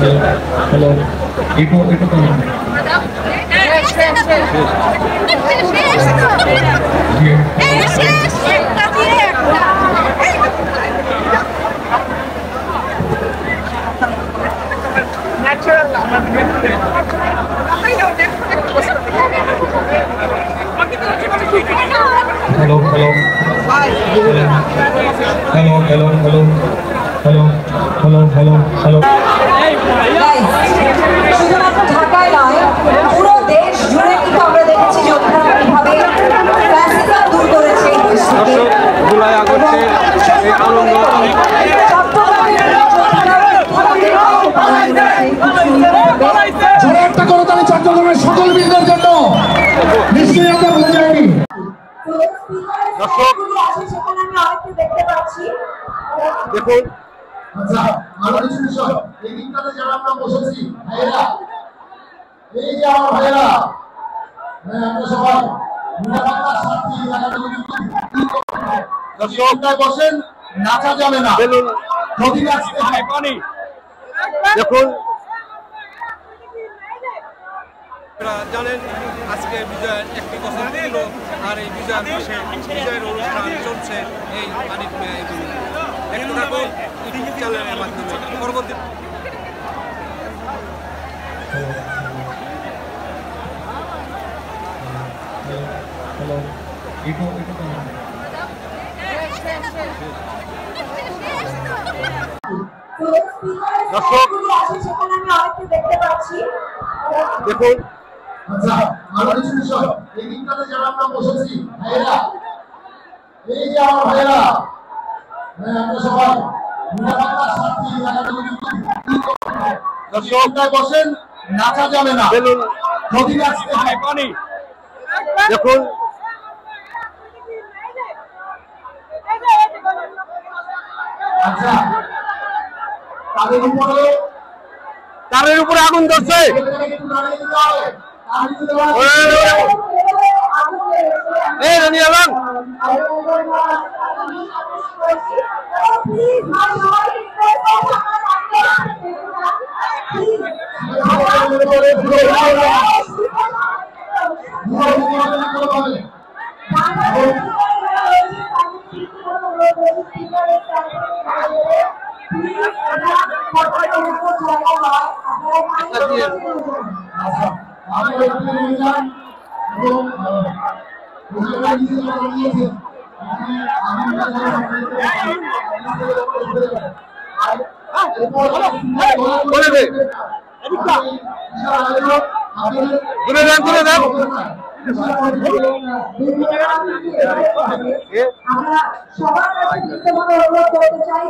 Hello eco तो hello hello hello hello hello hello hello hello hello শুধুমাত্র ঢাকায় নয় পুরো দেশ জুড়ে কিন্তু আমরা দেখেছি যোদ্ধারা কিভাবে ফ্যাসিজম দূর করেছে জুলাই আগস্টের এই আনন্দ একটা করতালি চট্টগ্রামের সকল বীরদের জন্য নিশ্চয়ই আমরা ভুলে যাইনি। দর্শক দেখতে পাচ্ছি দেখুন আচ্ছা আরো কিছু বিষয় এই দিনটাতে যারা আমরা বসেছি ভাইয়েরা এই যে আমার ভাইয়েরা আমরা সবাই নিরাপত্তার স্বার্থে এই জায়গাগুলো দর্শকটায় বসেন নাচা যাবে না বেলুন নদী নাচতে হয় পানি দেখুন জানেন আজকে বিজয়ের একটি বছর ছিল আর এই বিজয়ের মাসে বিজয়ের অনুষ্ঠান চলছে এই পানির একটু থাকুন ইউটিউব চ্যানেলের মাধ্যমে পরবর্তী हेलो इको तो দর্শক দেখতে পাচ্ছি দেখুন আচ্ছা আরো কিছু বিষয় এই দিনটাতে যারা আমরা বসেছি ভাইয়েরা এই যে আমার ভাইয়েরা আমরা সবাই নিরাপত্তার স্বার্থে এই জায়গাগুলো দর্শকটায় বসেন নাচা যাবে না বেলুন নদী নাচতে হয় পানি দেখুন আচ্ছা তারের উপরে আগুন ধরছে এই রানী আলম বলে দে ঘুরে যান ঘুরে যান আমরা সবার কাছে বিনীতভাবে অনুরোধ করতে চাই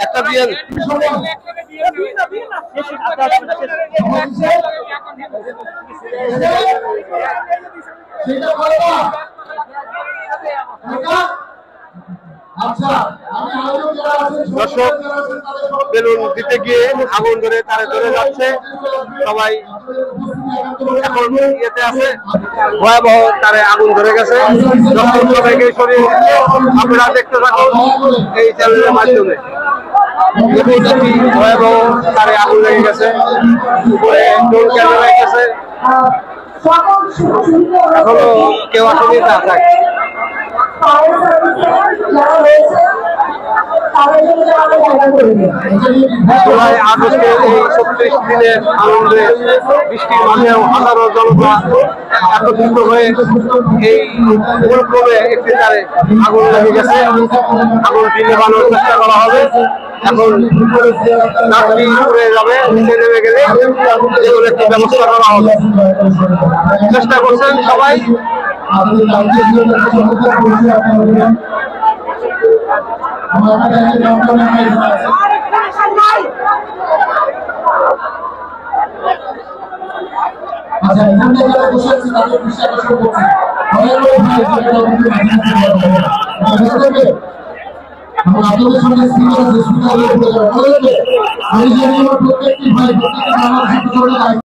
একটা দিয়ে দর্শক বেলুন দিতে গিয়ে আগুন ধরে তারে ধরে যাচ্ছে সবাই এখন ইয়েতে আছে ভয়াবহ তারে আগুন ধরে গেছে দর্শক সবাইকে সরিয়ে দিচ্ছে আপনারা দেখতে থাকুন এই চ্যানেলের মাধ্যমে দেখুন কি ভয়াবহ তারে আগুন লেগে গেছে উপরে ডোর ক্যামেরা গেছে এখনো কেউ আসেনি না থাকে জুলাই আগস্টের এই ৩৬ দিনের আনন্দে বৃষ্টির মাঝেও হাজারো জনতা একত্রিত হয়ে এই মূলক্রমে একটি তারে আগুন লেগে গেছে আগুনটি নেভানোর চেষ্টা করা হবে এখন রাত্রি পড়ে যাবে নিচে নেমে গেলে এগুলো একটি ব্যবস্থা করা হবে চেষ্টা করছেন সবাই আচ্ছা এখানে যারা বসে আছে তাদের বিশ্বাস করছি আপনাদের সামনে স্পিকার আছে স্পিকারের উপরে আমি জানি আমার প্রত্যেকটি ভাই প্রত্যেকটি মানুষ